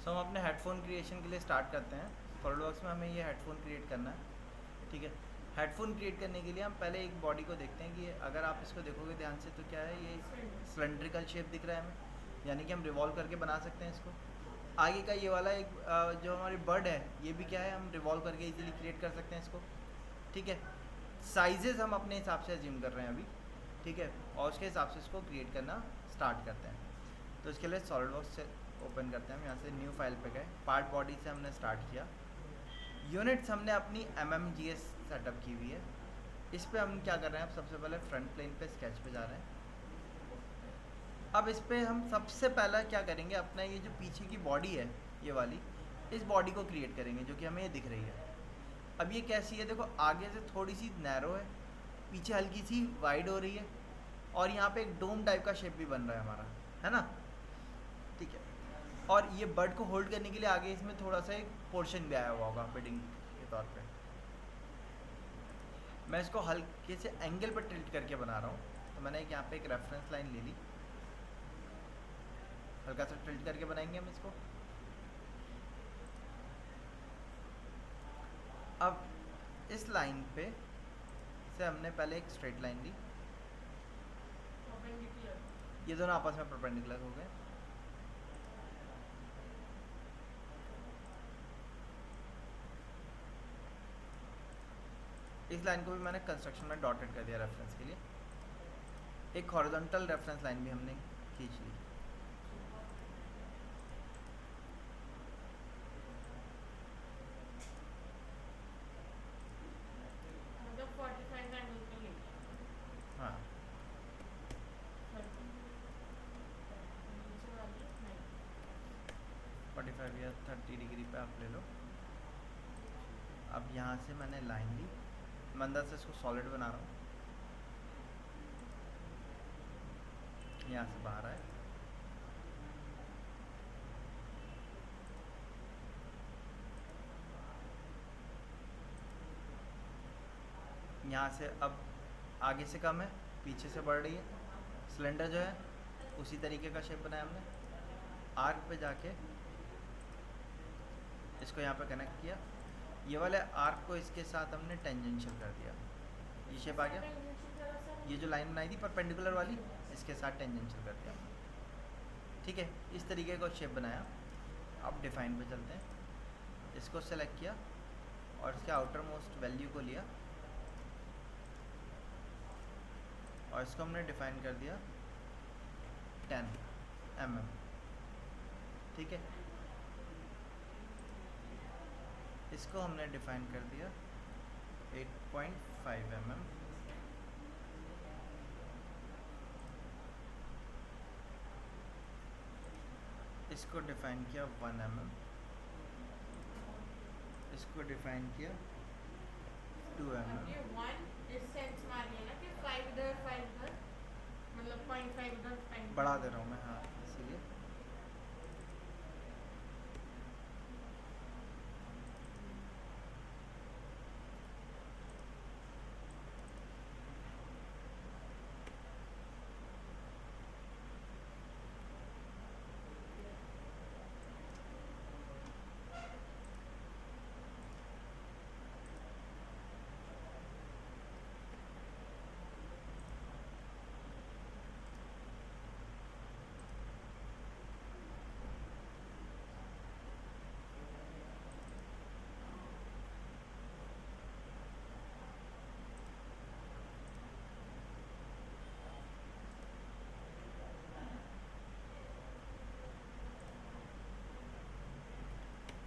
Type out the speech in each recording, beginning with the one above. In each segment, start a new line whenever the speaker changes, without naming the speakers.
सो हम अपने headphone creation के लिए स्टार्ट करते हैं। सॉलिडवर्क्स में हमें ये हेडफोन क्रिएट करना है, ठीक है। हेडफोन क्रिएट करने के लिए हम पहले एक बॉडी को देखते हैं कि अगर आप इसको देखोगे ध्यान से तो क्या है, ये सिलेंड्रिकल शेप दिख रहा है हमें, यानी कि हम रिवॉल्व करके बना सकते हैं इसको। आगे का ये वाला एक जो हमारी बर्ड है, ये भी क्या है, हम रिवॉल्व करके इजीली क्रिएट कर सकते हैं इसको, ठीक है। साइजेस हम अपने हिसाब से अज्यूम कर रहे हैं अभी, ठीक है, और उसके हिसाब से इसको क्रिएट करना स्टार्ट करते हैं। तो इसके लिए सॉलिडवर्क्स से ओपन करते हैं हम, यहाँ से न्यू फाइल पे गए, पार्ट बॉडी से हमने स्टार्ट किया। यूनिट्स हमने अपनी MMGS सेटअप की हुई है। इस पे हम क्या कर रहे हैं, अब सबसे पहले फ्रंट प्लेन पे स्केच पे जा रहे हैं। अब इस पे हम सबसे पहला क्या करेंगे, अपना ये जो पीछे की बॉडी है ये वाली, इस बॉडी को क्रिएट करेंगे जो कि हमें ये दिख रही है। अब ये कैसी है, देखो आगे से थोड़ी सी नैरो है, पीछे हल्की सी वाइड हो रही है, और यहाँ पे एक डोम टाइप का शेप भी बन रहा है हमारा, है ना, ठीक है। और ये बर्ड को होल्ड करने के लिए आगे इसमें थोड़ा सा एक पोर्शन भी आया हुआ होगा बिडिंग के तौर पे। मैं इसको हल्के से एंगल पर टिल्ट करके बना रहा हूँ, तो मैंने यहाँ पे एक रेफरेंस लाइन ले ली, हल्का सा टिल्ट करके बनाएंगे हम इसको। अब इस लाइन पे से हमने पहले एक स्ट्रेट लाइन ली, ये दोनों आपस में परपेंडिकुलर हो गए। इस लाइन को भी मैंने कंस्ट्रक्शन में डॉटेड कर दिया रेफरेंस के लिए। एक हॉरिजॉन्टल रेफरेंस लाइन भी हमने खींच ली।
मतलब 45 एंगल पे ले
हाँ,
नीचे वाली नहीं
45 या 30 डिग्री पे आप ले लो। अब यहाँ से मैंने लाइन ली, मैं अंदर से इसको सॉलिड बना रहा हूँ, यहाँ से बाहर आए। यहाँ से अब आगे से कम है, पीछे से बढ़ रही है, सिलेंडर जो है उसी तरीके का शेप बनाया हमने। आर्क पे जाके इसको यहाँ पे कनेक्ट किया, ये वाले आर्क को इसके साथ हमने टेंजेंशियल कर दिया, ये शेप आ गया। ये जो लाइन बनाई थी परपेंडिकुलर वाली, इसके साथ टेंजेंशियल कर दिया, ठीक है। इस तरीके का शेप बनाया। अब डिफाइन पे चलते हैं, इसको सेलेक्ट किया और इसके आउटर मोस्ट वैल्यू को लिया और इसको हमने डिफाइन कर दिया 10 mm, ठीक है। इसको हमने डिफाइन कर दिया 8.5 mm, इसको डिफाइन किया 1 mm, इसको डिफाइन किया 2 mm।
ये 1 इस सेंस में आ रही है ना कि 5 इधर 5 इधर, मतलब 0.5 इधर 0.5
बढ़ा दे रहा हूँ मैं, हाँ इसीलिए।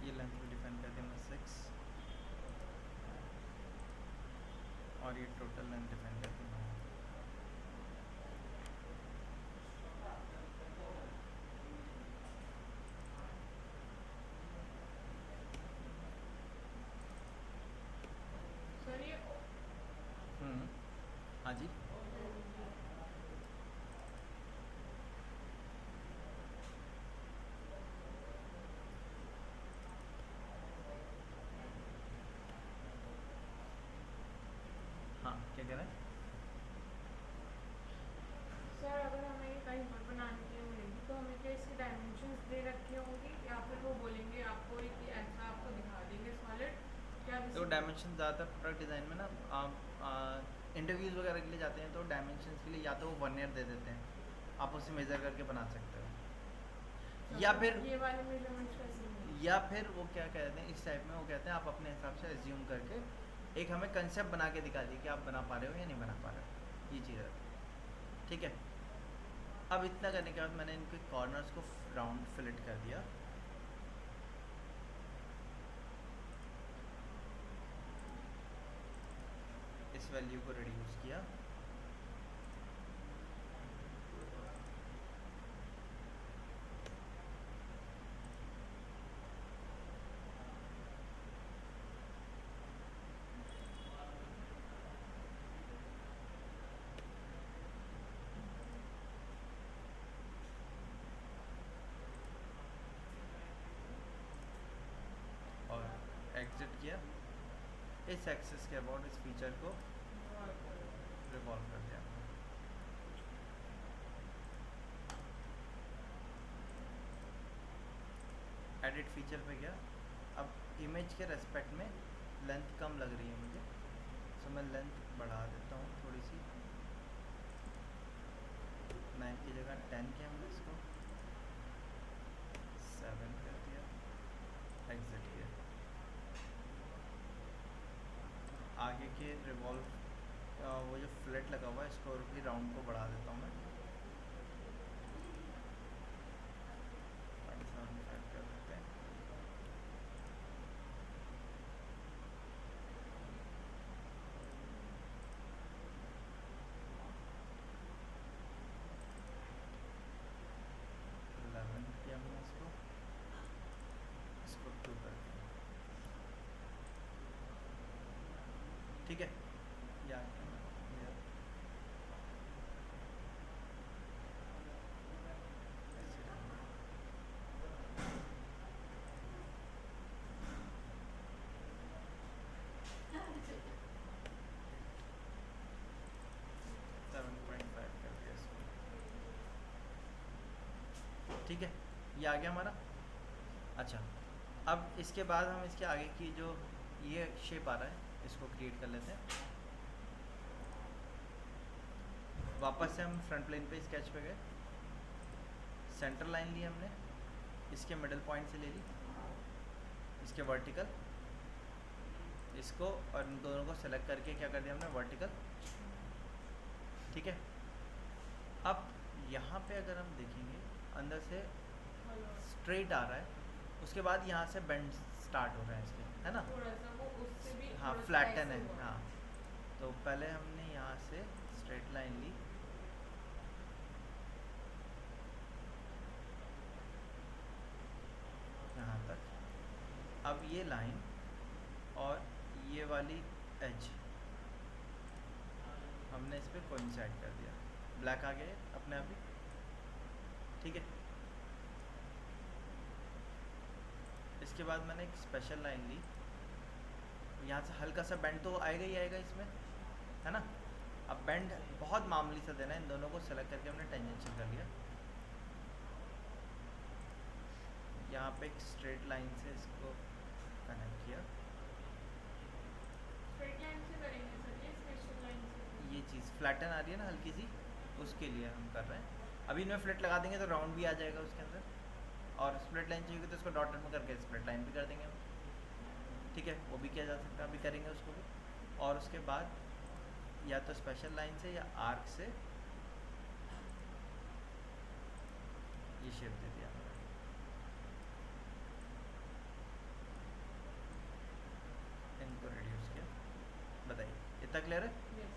ये लेंथ को डिफाइन कर दिया हमने 6, और ये टोटल लेंथ डिफाइन कर दी 9।
सर ये
हाँ जी, हाँ क्या कह रहे हैं।
सर अगर हमें ये कहीं पर बनाने के लिए मिलेगी तो हमें क्या इसकी डायमेंशंस दे रखी होंगी या फिर वो बोलेंगे
डायमेंशन ज़्यादातर प्रोडक्ट डिज़ाइन में ना आप इंटरव्यूज़ वगैरह के लिए जाते हैं तो डायमेंशन के लिए या तो वो 1 ईयर दे देते हैं, आप उसे मेज़र करके बना सकते हो, या फिर
ये वाले मेजरमेंट्स कैसे होंगे?
या फिर वो क्या कहते हैं इस टाइप में, वो कहते हैं आप अपने हिसाब से एज्यूम करके एक हमें कंसेप्ट बना के दिखा दी कि आप बना पा रहे हो या नहीं बना पा रहे हो, ये चीज़ है। ठीक है, अब इतना करने के बाद मैंने इनके कॉर्नर्स को राउंड फिलेट कर दिया। इस वैल्यू को रिड्यूस किया, और एग्जिट किया, इस एक्सेस के अबाउट इस फीचर को रिवॉल्व कर दिया। एडिट फीचर पे गया, अब इमेज के रेस्पेक्ट में लेंथ कम लग रही है मुझे, तो मैं लेंथ बढ़ा देता हूँ थोड़ी सी, 9 की जगह 10 किया हमने इसको, 7 कर दिया, एग्जिट किया। आगे के रिवॉल्व वो जो फ्लैट लगा हुआ है इसको और भी राउंड को बढ़ा देता हूँ मैं, 0.75 कर देते हैं। किया हमने इसको 2 कर दिया। ठीक है, या 7.5 कर दिया इसको। ठीक है, ये आ गया हमारा। अच्छा, अब इसके बाद हम इसके आगे की जो ये शेप आ रहा है इसको क्रिएट कर लेते हैं। वापस से हम फ्रंट प्लेन पे स्केच पे गए, सेंटर लाइन ली हमने, इसके मिडल पॉइंट से ले ली, इसके वर्टिकल, इसको और इन दोनों को सेलेक्ट करके क्या कर दिया हमने, वर्टिकल। ठीक है, अब यहाँ पे अगर हम देखेंगे अंदर से स्ट्रेट आ रहा है, उसके बाद यहाँ से बेंड स्टार्ट हो रहा है इसके, है ना,
थोड़ा सा वो उससे भी
हाँ
थोड़ा सा
फ्लैटन है,
ऐसे हुआ।
हाँ। तो पहले हमने यहाँ से स्ट्रेट लाइन ली, यहाँ तक, अब ये लाइन और ये वाली एज हमने इस पर कोइंसाइड कर दिया, ब्लैक आ गया अपने आप ही। ठीक है, इसके बाद मैंने एक स्पेशल लाइन ली, यहाँ से हल्का सा बेंड तो आएगा ही आएगा इसमें, है ना। अब बेंड बहुत मामूली सा देना है, इन दोनों को सेलेक्ट करके हमने टेंजेंशियल कर लिया, यहाँ पे एक स्ट्रेट लाइन से इसको कनेक्ट किया,
स्ट्रेट लाइन से करेंगे सर, ये स्पेशल लाइन से।
ये चीज़ फ्लैटन आ रही है ना हल्की सी, उसके लिए हम कर रहे हैं। अभी इनमें फ्लैट लगा देंगे तो राउंड भी आ जाएगा उसके अंदर, और स्प्लिट लाइन चाहिए तो इसको डॉटेड में करके स्प्लिट लाइन भी कर देंगे हम। ठीक है, वो भी किया जा सकता है, अभी करेंगे उसको भी। और उसके बाद या तो स्पेशल लाइन से या आर्क से ये शेप दे दिया हमने। इनको रिड्यूस किया, बताइए इतना क्लियर है।
Yes.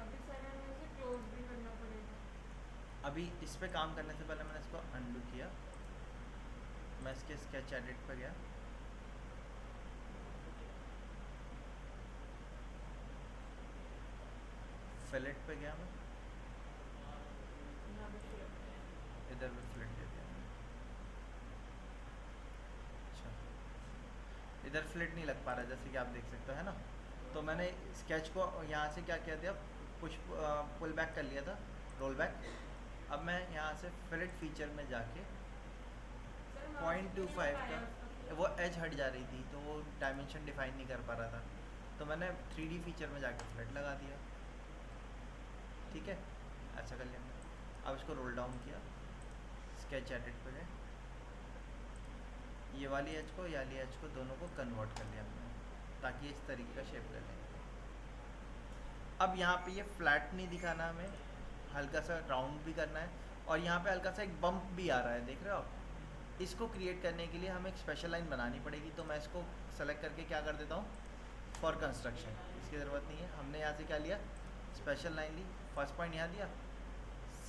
अभी सर हमें इसे क्लोज भी करना पड़ेगा।
अभी इस पे काम करने से पहले मैंने इसको अनडू किया, मैं इसके स्केच एडिट पे गया, फिलेट पे गया मैं,
यहाँ पे flip है।
इधर भी फिलेट दे दिया मैंने। अच्छा, इधर फ्लिट नहीं लग पा रहा जैसे कि आप देख सकते हो, है ना। तो मैंने स्केच को यहाँ से क्या किया दिया, पुश पुल बैक कर लिया था, रोल बैक। अब मैं यहाँ से फिलेट फीचर में जाके
सर,
0.25 का, वो एज हट जा रही थी, तो वो डायमेंशन डिफाइन नहीं कर पा रहा था, तो मैंने 3D फीचर में जाके फ्लैट लगा दिया। ठीक है, ऐसा कर लिया हमने। अब इसको रोल डाउन किया, स्केच एडिट पे गए, ये वाली एज को, ये वाली एज को, दोनों को कन्वर्ट कर लिया हमने, ताकि इस तरीके का शेप ले लें। अब यहाँ पे ये फ्लैट नहीं दिखाना हमें, हल्का सा राउंड भी करना है, और यहाँ पे हल्का सा एक बम्प भी आ रहा है, देख रहे हो आप। इसको क्रिएट करने के लिए हमें एक स्पेशल लाइन बनानी पड़ेगी, तो मैं इसको सेलेक्ट करके क्या कर देता हूँ, फॉर कंस्ट्रक्शन, इसकी ज़रूरत नहीं है। हमने यहाँ से क्या लिया, स्पेशल लाइन ली, फर्स्ट पॉइंट यहाँ दिया,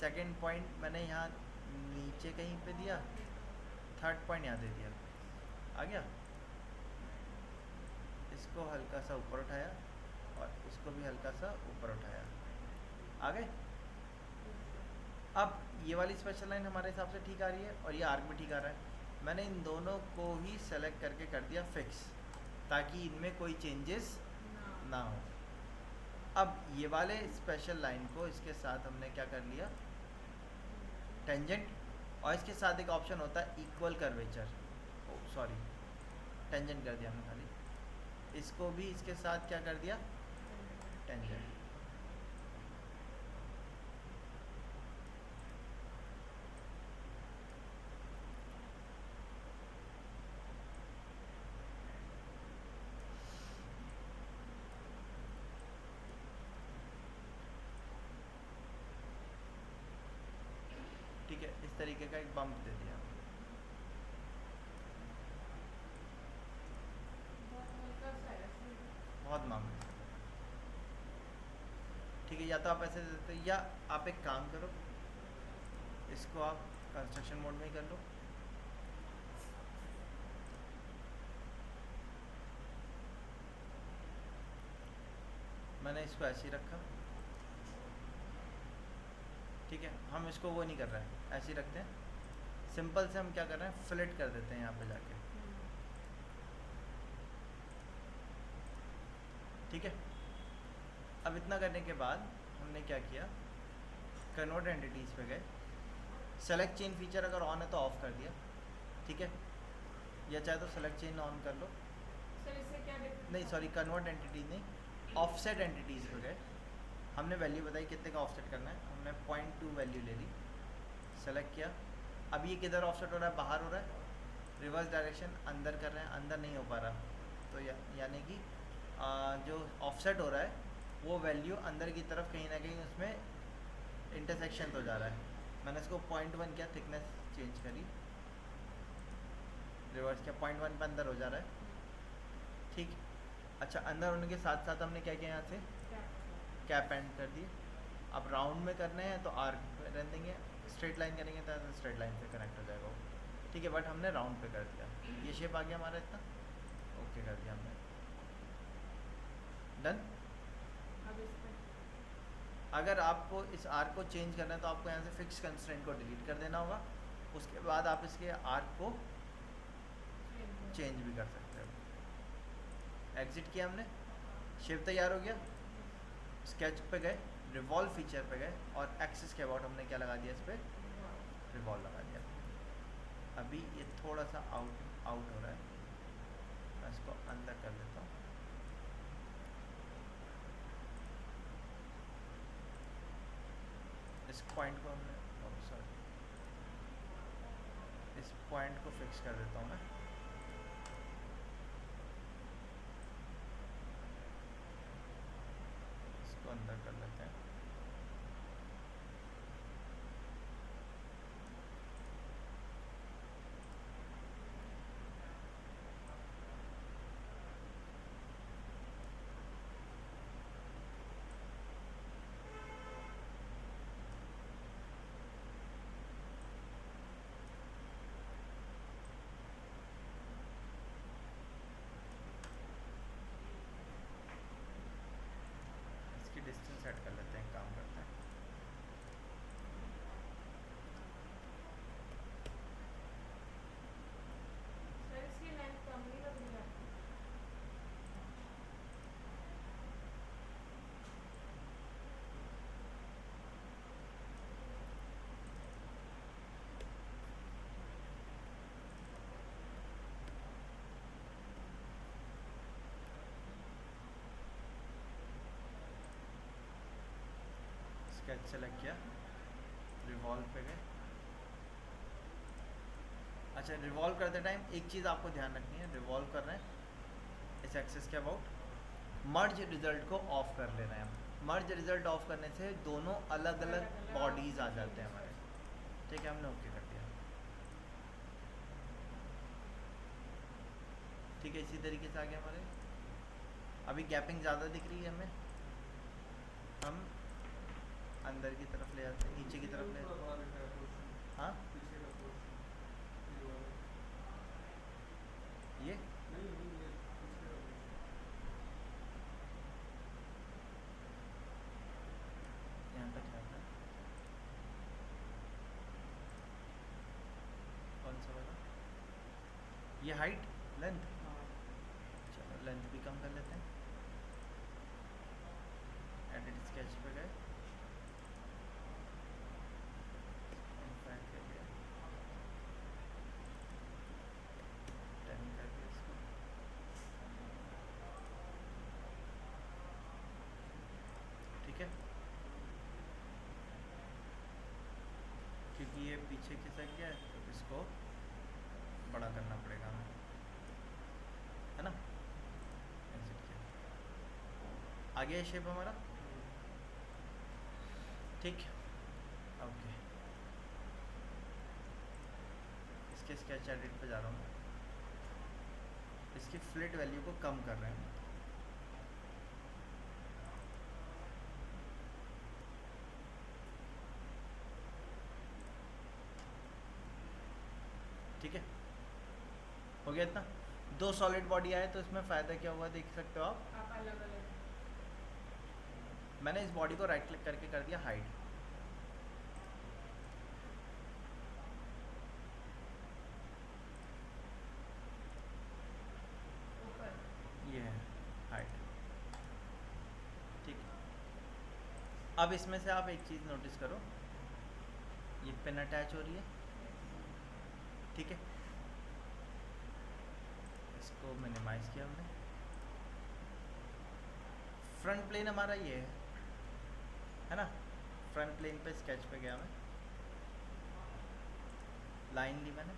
सेकेंड पॉइंट मैंने यहाँ नीचे कहीं पे दिया, थर्ड पॉइंट यहाँ दे दिया, आ गया। इसको हल्का सा ऊपर उठाया और इसको भी हल्का सा ऊपर उठाया, आ गए। अब ये वाली स्पेशल लाइन हमारे हिसाब से ठीक आ रही है और ये आर्क भी ठीक आ रहा है। मैंने इन दोनों को ही सेलेक्ट करके कर दिया फिक्स, ताकि इनमें कोई चेंजेस ना हो। अब ये वाले स्पेशल लाइन को इसके साथ हमने क्या कर लिया, टेंजेंट, और इसके साथ एक ऑप्शन होता है इक्वल कर्वेचर, सॉरी टेंजेंट कर दिया हमने खाली, इसको भी इसके साथ क्या कर दिया, टेंजेंट। ठीक है, इस तरीके का एक बम्प दे दिया। बहुत मामूली। ठीक है, या तो आप ऐसे दे देते, या आप एक काम करो, इसको आप कंस्ट्रक्शन मोड में ही कर लो। मैंने इसको ऐसे ही रखा, ठीक है। हम इसको वो नहीं कर रहे हैं, ऐसे ही रखते हैं। सिंपल से हम क्या कर रहे हैं, फ्लिट कर देते हैं यहाँ पे जाके, ठीक है। अब इतना करने के बाद हमने क्या किया, कन्वर्ट एंटिटीज़ पे गए, सेलेक्ट चेन फीचर अगर ऑन है तो ऑफ कर दिया, ठीक है, या चाहे तो सेलेक्ट चेन ऑन कर लो।
सर इससे क्या डिफरेंस?
नहीं सॉरी, कन्वर्ट एंटिटीज नहीं, ऑफसेट एंटिटीज़ पे गए, हमने वैल्यू बताई कितने का ऑफसेट करना है, हमने 0.2 वैल्यू ले ली, सेलेक्ट किया। अब ये किधर ऑफसेट हो रहा है, बाहर हो रहा है, रिवर्स डायरेक्शन अंदर कर रहे हैं, अंदर नहीं हो पा रहा, तो यानी कि जो ऑफसेट हो रहा है वो वैल्यू अंदर की तरफ कहीं ना कहीं उसमें इंटरसेक्शन तो जा रहा है। मैंने इसको 0.1 किया, थिकनेस चेंज करी, रिवर्स किया, 0.1 पे अंदर हो जा रहा है, ठीक। अच्छा, अंदर होने के साथ साथ हमने क्या किया, यहाँ से कैप एंड कर दिए। अब राउंड में करने हैं तो आर्क पे रहने देंगे, स्ट्रेट लाइन करेंगे तो स्ट्रेट लाइन से कनेक्ट हो जाएगा वो, ठीक है। बट हमने राउंड पे कर दिया, ये शेप आ गया हमारा इतना, ओके कर दिया हमने, डन।
अब इस पे
अगर आपको इस आर्क को चेंज करना है तो आपको यहाँ से फिक्स कंस्ट्रेंट को डिलीट कर देना होगा, उसके बाद आप इसके आर्क को चेंज भी कर सकते हो। एग्जिट किया हमने, शेप तैयार हो गया, स्केच पे गए, रिवॉल्व फीचर पे गए, और एक्सिस के अबाउट हमने क्या लगा दिया, इस पर रिवॉल्व लगा दिया। अभी ये थोड़ा सा आउट हो रहा है, मैं इसको अंदर कर देता हूँ। इस पॉइंट को हमने, सॉरी, इस पॉइंट को फिक्स कर देता हूँ मैं, इसको अंदर कर लेते हैं। स्केच सेलेक्ट किया, रिवॉल्व पे गए। अच्छा, रिवॉल्व करते टाइम एक चीज़ आपको ध्यान रखनी है, रिवॉल्व कर रहे हैं इस एक्सेस के अबाउट, मर्ज रिजल्ट को ऑफ कर लेना है हम। मर्ज रिजल्ट ऑफ करने से दोनों अलग अलग बॉडीज आ जाते हैं हमारे। ठीक है, हमने ओके कर दिया। ठीक है, इसी तरीके से आगे हमारे अभी गैपिंग ज़्यादा दिख रही है हमें, हम अंदर की तरफ ले जाते हैं, नीचे की तरफ ले जाते हैं। हाँ, ये यहाँ तक जाता है। कौन सा वाला? ये हाइट, लेंथ, चलो लेंथ भी कम कर लेते हैं। एडिट स्केच पे गए, इनफैक्ट कर दिया, 10 कर दिया इसको। ठीक है, क्योंकि ये पीछे खिसक गया है तो इसको बड़ा करना पड़ेगा हमें, है ना। एग्जिट किया, आ गया शेप हमारा। ठीक, ओके। इसके स्केच एडिट पे जा रहा हूँ, इसकी फ्लिट वैल्यू को कम कर रहे हैं। ठीक है, हो गया इतना। दो सॉलिड बॉडी आए तो इसमें फ़ायदा क्या हुआ देख सकते हो आप।
अलग अलग
मैंने इस बॉडी को राइट क्लिक करके कर दिया हाइड,
ऊपर।
ये है हाइड। ठीक है, अब इसमें से आप एक चीज़ नोटिस करो, ये पिन अटैच हो रही है। ठीक है, इसको मिनिमाइज किया हमने। फ्रंट प्लेन हमारा ये है ना। फ्रंट प्लेन पे स्केच पे गया मैं, लाइन ली मैंने,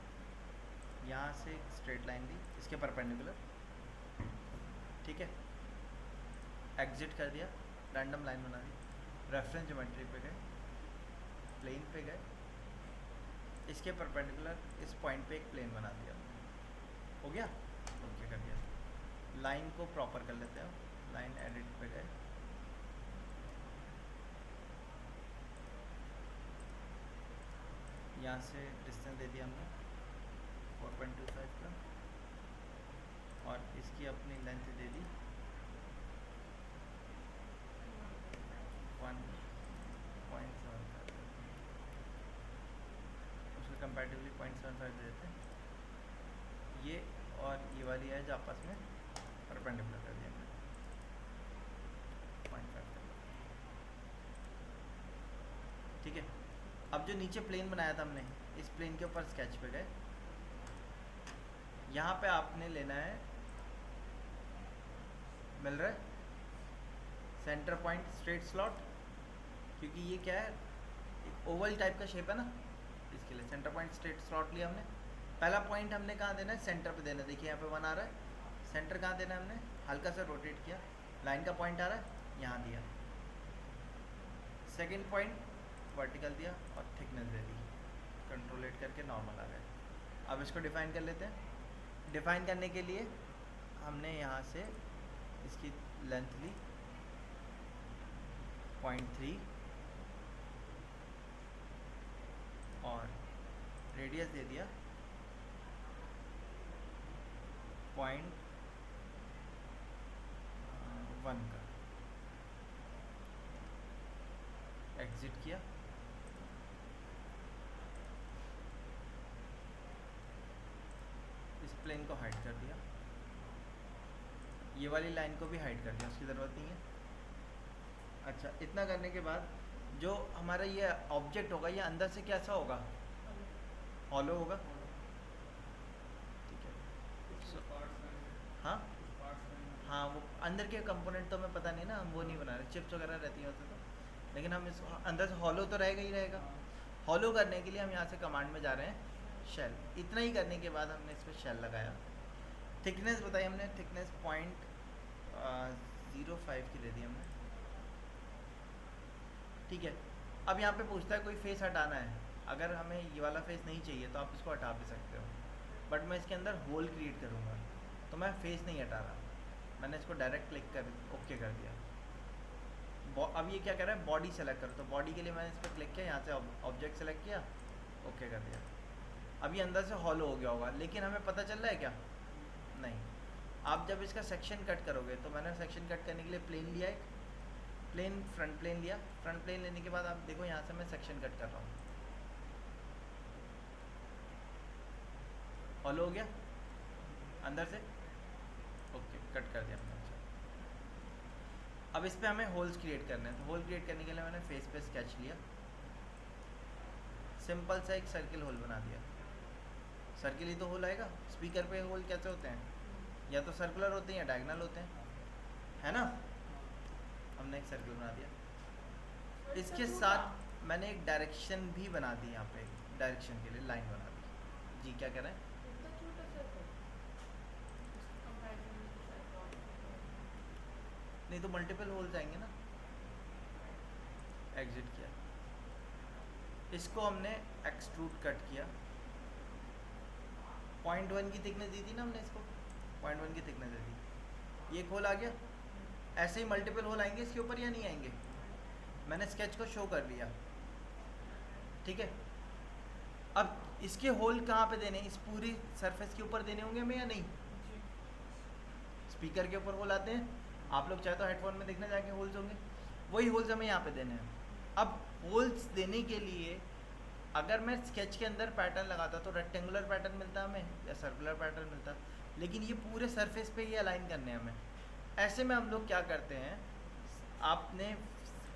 यहाँ से एक स्ट्रेट लाइन ली इसके परपेंडिकुलर। ठीक है, एग्जिट कर दिया, रैंडम लाइन बना दी, रेफरेंस ज्योमेट्री पे गए, प्लेन पे गए, इसके परपेंडिकुलर इस पॉइंट पे एक प्लेन बना दिया। हो गया, ओके कर दिया। लाइन को प्रॉपर कर लेते हैं, लाइन एडिट पे गए, यहाँ से डिस्टेंस दे दिया हमने 4.25 का, और इसकी अपनी लेंथ दे दी 1.75, उसके कंपैरेटिवली 0.75 दे देते हैं। ये और ये वाली एज आपस में परपेंडिकुलर कर दिया हमने, 0.5 कर दिया। ठीक है, अब जो नीचे प्लेन बनाया था हमने, इस प्लेन के ऊपर स्केच पे गए, यहाँ पे आपने लेना है, मिल रहा है सेंटर पॉइंट स्ट्रेट स्लॉट, क्योंकि ये क्या है एक ओवल टाइप का शेप है ना, इसके लिए सेंटर पॉइंट स्ट्रेट स्लॉट लिया हमने। पहला पॉइंट हमने कहाँ देना है, सेंटर पे देना है। देखिए यहाँ पे 1 आ रहा है, सेंटर कहाँ देना है हमने, हल्का सा रोटेट किया, लाइन का पॉइंट आ रहा है यहाँ दिया। सेकंड पॉइंट वर्टिकल दिया और थिकनेस दे दी, कंट्रोल 8 करके नॉर्मल आ गया। अब इसको डिफाइन कर लेते हैं। डिफाइन करने के लिए हमने यहाँ से इसकी लेंथ ली 0.3 और रेडियस दे दिया 0.1 का। एग्जिट किया, इस प्लेन को हाइड कर दिया, ये वाली लाइन को भी हाइड कर दिया, उसकी ज़रूरत नहीं है। अच्छा, इतना करने के बाद जो हमारा ये ऑब्जेक्ट होगा ये अंदर से कैसा होगा, हॉलो होगा। ठीक है, हाँ हाँ, वो अंदर के कंपोनेंट तो हमें पता नहीं ना, हम वो नहीं बना रहे, चिप्स वगैरह रहती हैं होते तो लेकिन हम इसको अंदर से हॉलो तो रहेगा ही रहेगा। हॉलो करने के लिए हम यहाँ से कमांड में जा रहे हैं शेल। इतना ही करने के बाद हमने इस पर शेल लगाया। थिकनेस बताई हमने, थिकनेस 0.05 की दे दी हमने, ठीक है। अब यहाँ पे पूछता है कोई फेस हटाना है। अगर हमें ये वाला फेस नहीं चाहिए तो आप इसको हटा भी सकते हो, बट मैं इसके अंदर होल क्रिएट करूँगा तो मैं फेस नहीं हटा रहा, मैंने इसको डायरेक्ट क्लिक कर ओके कर दिया। अब ये क्या कर रहा है, बॉडी सेलेक्ट करो, तो बॉडी के लिए मैंने इस पर क्लिक किया, यहाँ से ऑब्जेक्ट सेलेक्ट किया, ओके कर दिया। अब ये अंदर से हॉलो हो गया होगा, लेकिन हमें पता चल रहा है क्या, नहीं। आप जब इसका सेक्शन कट करोगे, तो मैंने सेक्शन कट करने के लिए प्लेन लिया, एक प्लेन फ्रंट प्लेन लिया। फ्रंट प्लेन लेने के बाद आप देखो यहाँ से मैं सेक्शन कट कर रहा हूँ, हॉलो हो गया अंदर से, ओके कट कर दिया मैंने। अब इस पे हमें होल्स क्रिएट करने हैं, तो होल क्रिएट करने के लिए मैंने फेस पे स्केच लिया, सिंपल सा एक सर्किल होल बना दिया। सर्किल ही तो होल आएगा। स्पीकर पे होल कैसे होते हैं, या तो सर्कुलर होते हैं या डायगोनल होते हैं, है ना। हमने एक सर्किल बना दिया, इसके साथ मैंने एक डायरेक्शन भी बना दी, यहाँ पे डायरेक्शन के लिए लाइन बना दी। जी क्या कह रहे हैं, नहीं तो मल्टीपल होल्स आएंगे ना। एग्जिट किया, इसको हमने एक्सट्रूड कट किया, 0.1 की थिकनेस दी थी ना हमने इसको, 0.1 की थिकनेस दे दी। ये एक होल आ गया। ऐसे ही मल्टीपल होल आएंगे इसके ऊपर या नहीं आएंगे, मैंने स्केच को शो कर लिया, ठीक है। अब इसके होल कहाँ पे देने, इस पूरी सरफेस के ऊपर देने होंगे हमें या नहीं। स्पीकर के ऊपर होल आते हैं, आप लोग चाहे तो हेडफोन में देखना जाके होल्स होंगे, वही होल्स हमें यहाँ पे देने हैं। अब होल्स देने के लिए अगर मैं स्केच के अंदर पैटर्न लगाता तो रेक्टेंगुलर पैटर्न मिलता हमें या सर्कुलर पैटर्न मिलता, लेकिन ये पूरे सरफेस पे ये अलाइन करने हैं हमें। ऐसे में हम लोग क्या करते हैं, आपने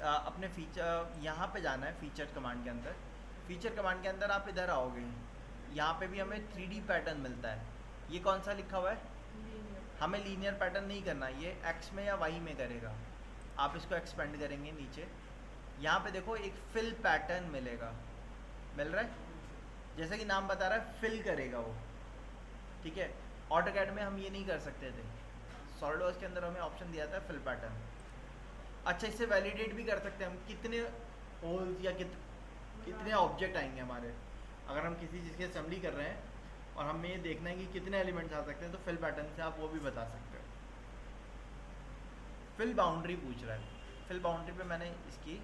अपने फीचर यहाँ पे जाना है, फीचर कमांड के अंदर। फीचर कमांड के अंदर आप इधर आओगे, यहाँ पे भी हमें 3D पैटर्न मिलता है। ये कौन सा लिखा हुआ है, हमें लीनियर पैटर्न नहीं करना, ये एक्स में या वाई में करेगा। आप इसको एक्सपेंड करेंगे नीचे, यहाँ पे देखो एक फिल पैटर्न मिलेगा, मिल रहा है, जैसे कि नाम बता रहा है फिल करेगा वो, ठीक है। ऑटोकैड में हम ये नहीं कर सकते थे, सॉलिडवर्क्स के अंदर हमें ऑप्शन दिया था फिल पैटर्न। अच्छा, इससे वैलिडेट भी कर सकते हैं हम कितने होल्स या कितने ऑब्जेक्ट आएंगे हमारे। अगर हम किसी चीज़ की असेंबली कर रहे हैं और हमें ये देखना है कि कितने एलिमेंट्स आ सकते हैं, तो फिल पैटर्न से आप वो भी बता सकते हो। फिल बाउंड्री पूछ रहा है, फिल बाउंड्री पे मैंने इसकी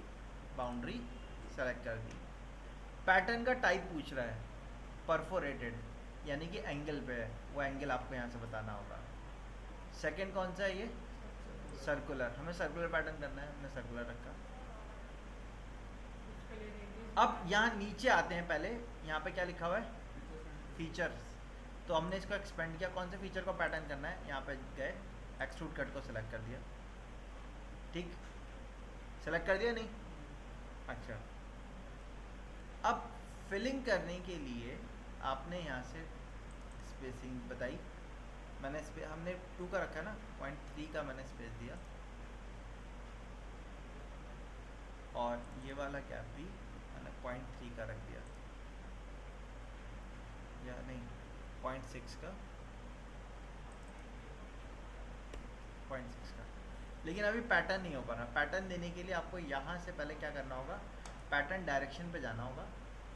बाउंड्री सेलेक्ट कर दी। पैटर्न का टाइप पूछ रहा है, परफोरेटेड यानी कि एंगल पे है, वो एंगल आपको यहाँ से बताना होगा। सेकंड कौन सा है, ये सर्कुलर, हमें सर्कुलर पैटर्न करना है, हमने सर्कुलर रखा। अब यहाँ नीचे आते हैं, पहले यहाँ पे क्या लिखा हुआ है, फीचर्स, तो हमने इसको एक्सपेंड किया, कौन से फीचर को पैटर्न करना है, यहाँ पे गए, एक्सट्रूड कट को सिलेक्ट कर दिया, ठीक, सिलेक्ट कर दिया नहीं, अच्छा। अब फिलिंग करने के लिए आपने यहाँ से स्पेसिंग बताई, मैंने हमने 2 का रखा है ना, 0.3 का मैंने स्पेस दिया, और ये वाला गैप भी मैंने 0.3 का रख दिया, या नहीं 0.6 का, 0.6 का। लेकिन अभी पैटर्न नहीं हो पा रहा। पैटर्न देने के लिए आपको यहाँ से पहले क्या करना होगा, पैटर्न डायरेक्शन पे जाना होगा,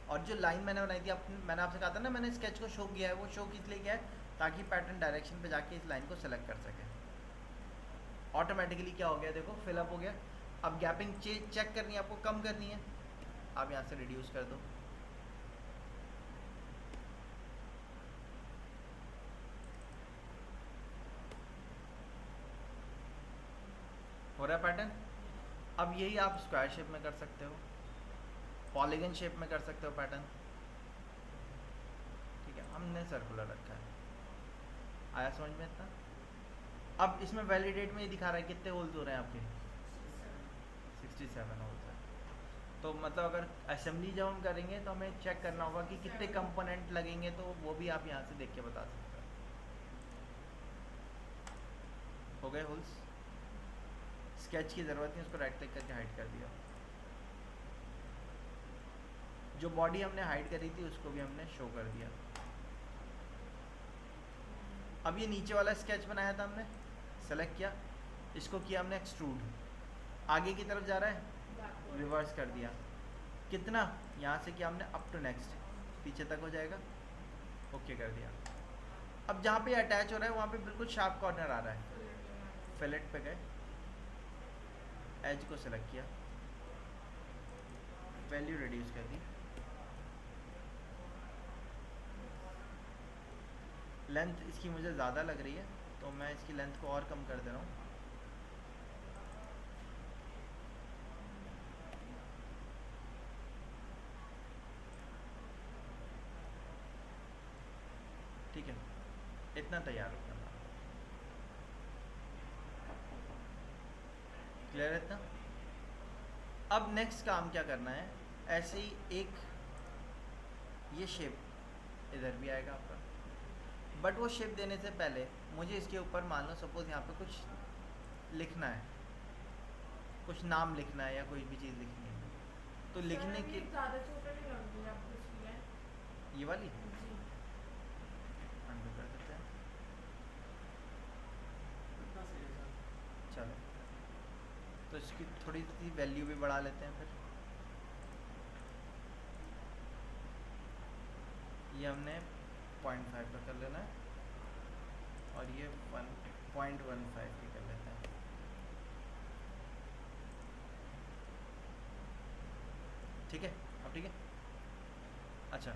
और जो लाइन मैंने बनाई थी, मैंने आपसे कहा था ना, मैंने स्केच को शो किया है, वो शो किस लिए किया है, ताकि पैटर्न डायरेक्शन पे जाके इस लाइन को सेलेक्ट कर सके। ऑटोमेटिकली क्या हो गया, देखो फिलअप हो गया। अब गैपिंग चेक करनी है आपको, कम करनी है, आप यहाँ से रिड्यूस कर दो, हो रहा है पैटर्न। अब यही आप स्क्वायर शेप में कर सकते हो, पॉलीगन शेप में कर सकते हो पैटर्न, ठीक है। हमने सर्कुलर रखा है, आया समझ में इतना। अब इसमें वैलिडेट में ये दिखा रहा है कितने होल्स हो रहे हैं आपके, 67 होल्स है। तो मतलब अगर असेंबली जब हम करेंगे तो हमें चेक करना होगा कि कितने कंपोनेंट लगेंगे, तो वो भी आप यहाँ से देख के बता सकते हो। हो गए होल्स, स्केच की ज़रूरत नहीं, उसको राइट क्लिक करके हाइड कर दिया। जो बॉडी हमने हाइड करी थी उसको भी हमने शो कर दिया। अब ये नीचे वाला स्केच बनाया था हमने, सेलेक्ट किया, इसको किया हमने एक्सट्रूड, आगे की तरफ जा रहा है, रिवर्स कर दिया। कितना, यहाँ से किया हमने अप टू नेक्स्ट, पीछे तक हो जाएगा, ओके कर दिया। अब जहाँ पे अटैच हो रहा है वहाँ पे बिल्कुल शार्प कॉर्नर आ रहा है, फिलेट पे गए, एज को सेलेक्ट किया, वैल्यू रिड्यूस कर दी, लेंथ इसकी मुझे ज़्यादा लग रही है तो मैं इसकी लेंथ को और कम कर दे रहा हूँ। ठीक है, इतना तैयार हो गया, क्लियर है इतना। अब नेक्स्ट काम क्या करना है, ऐसे ही एक ये शेप इधर भी आएगा आपका, बट वो शेप देने से पहले मुझे इसके ऊपर मान लो सपोज यहाँ पे कुछ लिखना है, कुछ नाम लिखना है या कोई भी चीज़ लिखनी है, तो लिखने की
ज़्यादा छोटा नहीं लग रही आपको इसलिए
ये वाली
जी।
अंडू कर देते हैं, चलो तो इसकी थोड़ी सी वैल्यू भी बढ़ा लेते हैं। फिर ये हमने 0.5 का कर लेना है और ये 1.15 की कर लेते हैं। ठीक है, अब ठीक है। अच्छा,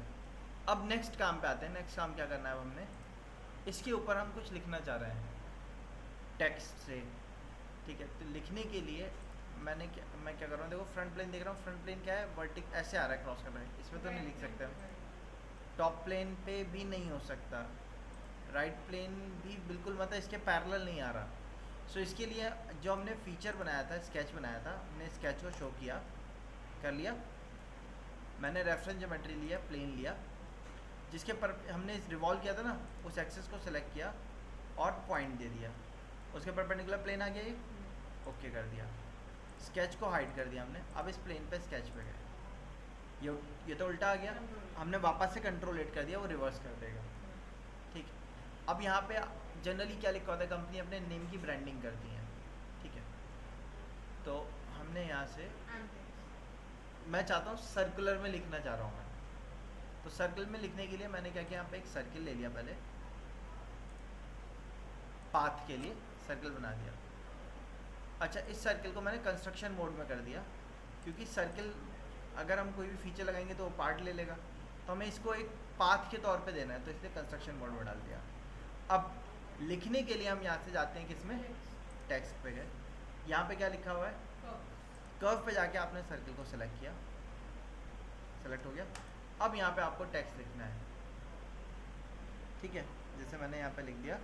अब नेक्स्ट काम पे आते हैं। नेक्स्ट काम क्या करना है, अब हमने इसके ऊपर हम कुछ लिखना चाह रहे हैं टेक्स्ट से। ठीक है, तो लिखने के लिए मैं क्या कर रहा हूँ, देखो फ्रंट प्लेन देख रहा हूँ, फ्रंट प्लेन क्या है, वर्टिक ऐसे आ रहा है, क्रॉस कर रहा है, इसमें तो नहीं लिख सकते हम। टॉप प्लेन पे भी नहीं हो सकता, राइट प्लेन भी बिल्कुल मतलब इसके पैरेलल नहीं आ रहा। सो इसके लिए जो हमने फीचर बनाया था, स्केच बनाया था, हमने स्केच को शो किया, कर लिया, मैंने रेफरेंस ज्योमेट्री लिया, प्लेन लिया, जिसके पर हमने रिवॉल्व किया था ना, उस एक्सिस को सिलेक्ट किया और पॉइंट दे दिया, उसके परपेंडिकुलर प्लेन आ गया, ये ओके कर दिया, स्केच को हाइड कर दिया हमने। अब इस प्लेन पे स्केच पे गए, ये तो उल्टा आ गया, हमने वापस से कंट्रोल 8 कर दिया, वो रिवर्स कर देगा। ठीक है, अब यहाँ पे जनरली क्या लिखा होता है, कंपनी अपने नेम की ब्रांडिंग करती है। ठीक है, तो हमने यहाँ से, मैं चाहता हूँ सर्कुलर में लिखना चाह रहा हूँ मैं, तो सर्कल में लिखने के लिए मैंने क्या किया, यहाँ पे एक सर्किल ले लिया, पहले पाथ के लिए सर्कल बना दिया। अच्छा, इस सर्कल को मैंने कंस्ट्रक्शन मोड में कर दिया, क्योंकि सर्कल अगर हम कोई भी फीचर लगाएंगे तो वो पार्ट ले लेगा, तो हमें इसको एक पाथ के तौर पे देना है, तो इसलिए कंस्ट्रक्शन मोड में डाल दिया। अब लिखने के लिए हम यहाँ से जाते हैं किसमें, टेक्स्ट पे गए, यहाँ पे क्या लिखा हुआ है, कर्व पे जाके आपने सर्कल को सिलेक्ट किया, सेलेक्ट हो गया। अब यहाँ पे आपको टेक्स्ट लिखना है। ठीक है, जैसे मैंने यहाँ पे लिख दिया,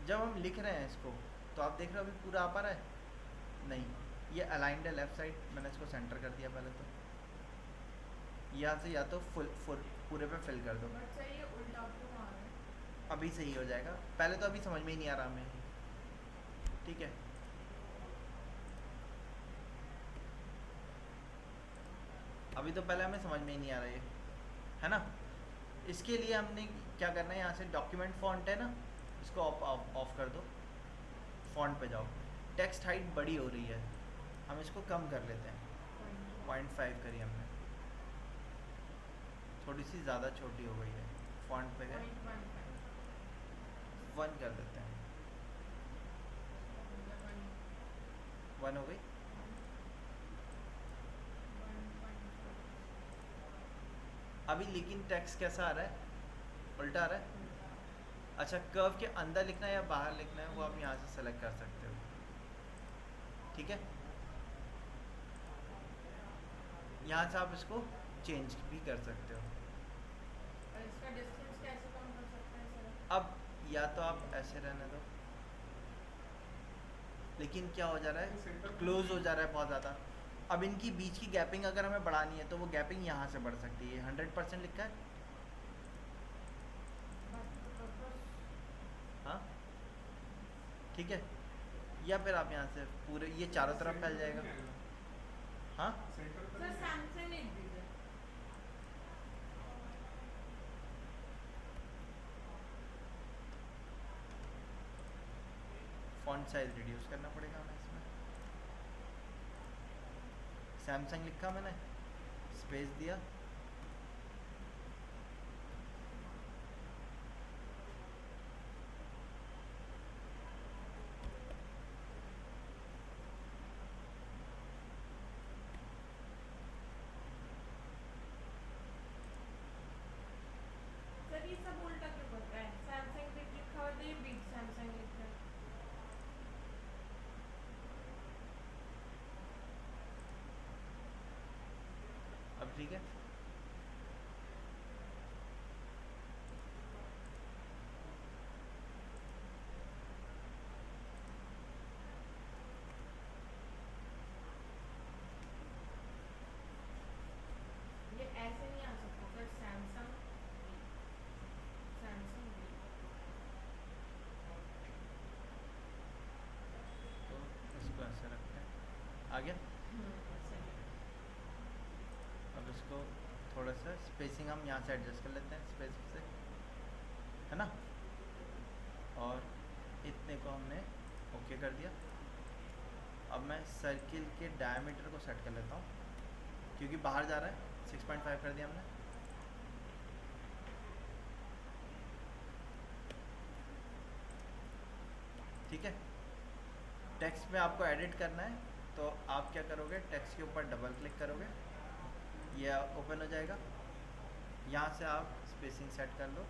जब हम लिख रहे हैं इसको तो आप देख रहे हो अभी पूरा आ पा रहा है नहीं, ये अलाइंड है लेफ्ट साइड, मैंने इसको सेंटर कर दिया पहले, तो यहाँ से या तो फुल पूरे पे फिल कर दो, अभी सही हो जाएगा, पहले तो अभी समझ में ही नहीं आ रहा हमें। ठीक है, अभी तो पहले हमें समझ में ही नहीं आ रहा है ना। इसके लिए हमने क्या करना है, यहाँ से डॉक्यूमेंट फॉन्ट है ना, इसको ऑफ कर दो, फॉन्ट पे जाओ, टेक्स्ट हाइट बड़ी हो रही है, हम इसको कम कर लेते हैं, 0.5 करी हमने, थोड़ी सी ज़्यादा छोटी हो गई है, फॉन्ट पे गए 1 कर देते हैं, 1 हो गई। अभी लेकिन टेक्स्ट कैसा आ रहा है, उल्टा आ रहा है। अच्छा, कर्व के अंदर लिखना है या बाहर लिखना है, वो आप यहाँ से सेलेक्ट कर सकते हो। ठीक है, यहाँ से आप इसको चेंज भी कर सकते हो।
और इसका डिस्टेंस कैसे कम कर सकते हैं सर?
अब या तो आप ऐसे रहने दो, लेकिन क्या हो जा रहा है, क्लोज हो जा रहा है बहुत ज़्यादा। अब इनकी बीच की गैपिंग अगर हमें बढ़ानी है तो वो गैपिंग यहाँ से बढ़ सकती है, 100% लिखा है। हाँ ठीक है, या फिर आप यहाँ से पूरे ये चारों तरफ फैल जाएगा। हाँ
सर सैमसंग लिख दीजिए।
फॉन्ट साइज रिड्यूस करना पड़ेगा हमें इसमें। सैमसंग लिखा मैंने, स्पेस दिया,
सर ये सब उल्टा क्यों कर रहा है? सैमसंग बिग लिखा हुआ तो ये बिग सैमसंग लिखा है।
अब ठीक है।
ये ऐसे नहीं आ सकता सर, सैमसंग सैमसंग
तो इसको ऐसे रखते हैं, आ गया।
सही।
अब इसको थोड़ा सा स्पेसिंग हम यहाँ से एडजस्ट कर लेते हैं, स्पेस से, है ना। और इतने को हमने ओके कर दिया। अब मैं सर्किल के डायमीटर को सेट कर लेता हूँ, क्योंकि बाहर जा रहा है। 6.5 कर दिया हमने। ठीक है। टेक्स्ट में आपको एडिट करना है, तो आप क्या करोगे, टेक्स्ट के ऊपर डबल क्लिक करोगे, ये ओपन हो जाएगा। यहाँ से आप स्पेसिंग सेट कर लो।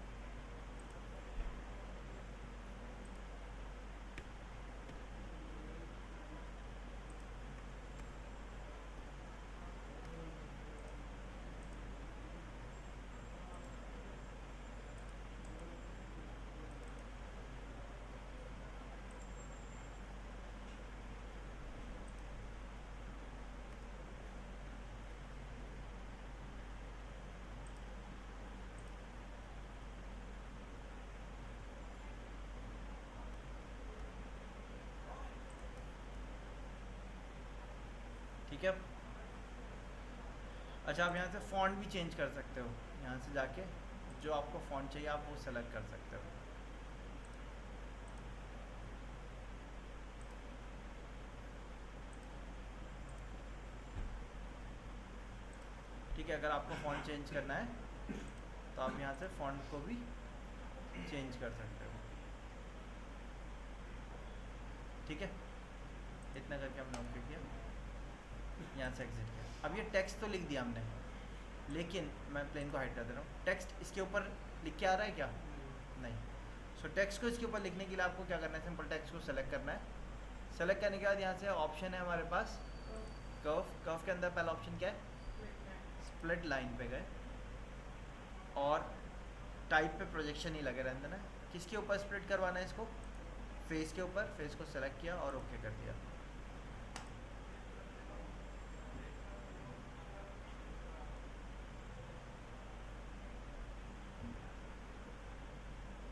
ठीक है। अच्छा, आप यहाँ से फ़ॉन्ट भी चेंज कर सकते हो। यहाँ से जाके जो आपको फ़ॉन्ट चाहिए आप वो सेलेक्ट कर सकते हो। ठीक है। अगर आपको फ़ॉन्ट चेंज करना है तो आप यहाँ से फ़ॉन्ट को भी चेंज कर सकते हो। ठीक है। इतना करके हमने ओके किया, यहाँ से एग्जिट किया। अब ये टेक्स्ट तो लिख दिया हमने, लेकिन मैं प्लेन को हाइड कर दे रहा हूँ। टेक्स्ट इसके ऊपर लिख के आ रहा है क्या? नहीं। सो टेक्स्ट को इसके ऊपर लिखने के लिए आपको क्या करना है, सिंपल टेक्स्ट को सेलेक्ट करना है। सेलेक्ट करने के बाद यहाँ से ऑप्शन है हमारे पास कर्व। कर्व के अंदर पहला ऑप्शन क्या है, स्प्लिट लाइन पे गए और टाइप पे प्रोजेक्शन ही लगे रहते ना। किसके ऊपर स्प्लिट करवाना है इसको, फेस के ऊपर। फेस को सेलेक्ट किया और ओके कर दिया।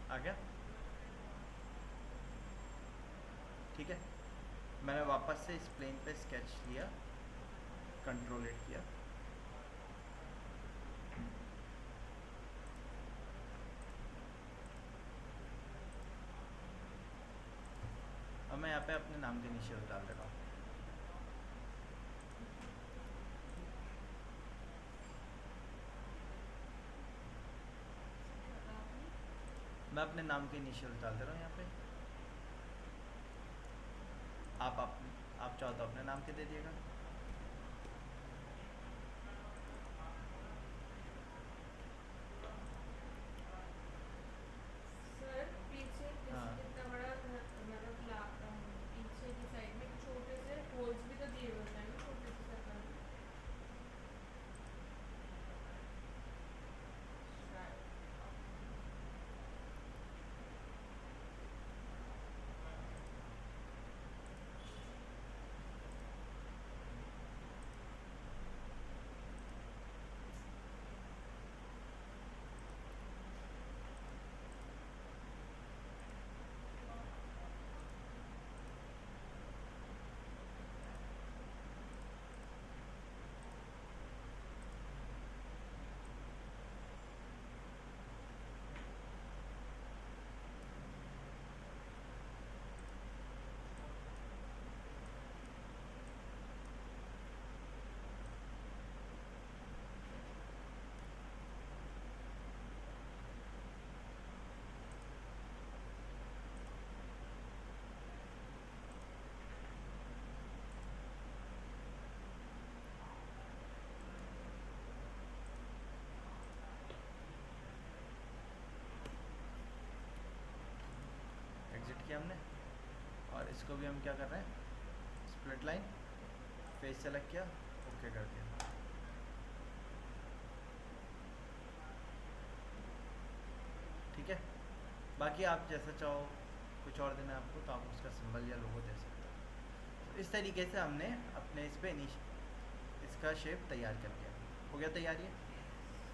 आ गया। ठीक है। मैंने वापस से इस प्लेन पे स्केच लिया, कंट्रोल 8 किया। अब मैं यहाँ पे अपने नाम के नीचे डाल दे रहा हूँ। मैं अपने नाम के इनिशियल डाल दे रहा हूँ यहाँ पे। आप चाहो तो अपने नाम के दे दिएगा।
सर पीछे
हाँ।
इतना बड़ा घर, मतलब पीछे की साइड में छोटे से होल्स भी तो दिए हुए होते हैं ना, छोटे से सर्कल।
दिया हमने, और इसको भी हम क्या कर रहे हैं, स्प्लिट लाइन, फेस सेलेक्ट किया, ओके कर दिया। ठीक है, बाकी आप जैसा चाहो कुछ और देना है आपको तो आप उसका सिंबल या लोगो दे सकते हो। तो इस तरीके से हमने अपने इस पे इसका शेप तैयार कर लिया। हो गया तैयार ये।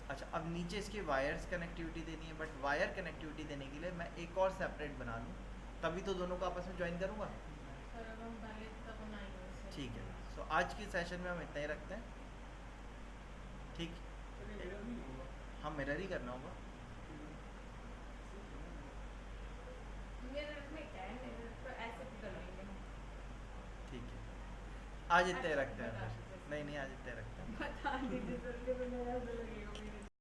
अच्छा, अब नीचे इसकी वायर्स कनेक्टिविटी देनी है, बट वायर कनेक्टिविटी देने के लिए मैं एक और सेपरेट बना लूँ, तभी तो दोनों को आपस में ज्वाइन करूँगा।
सर अब हम पहले तक बनाएंगे उसे।
ठीक है, सो आज की सेशन में हम इतना ही रखते हैं। ठीक, हाँ मिरर ही करना होगा।
मिरर में क्या है, मिरर तो ऐसे भी कर लेंगे हम।
ठीक है, आज इतने
अच्छा,
रखते हैं
बता
फिर।
दीजिए।
नहीं नहीं, आज इतने रखते हैं।
बता दीजिए जल्दी, तो मेरा ऐसा लगेगा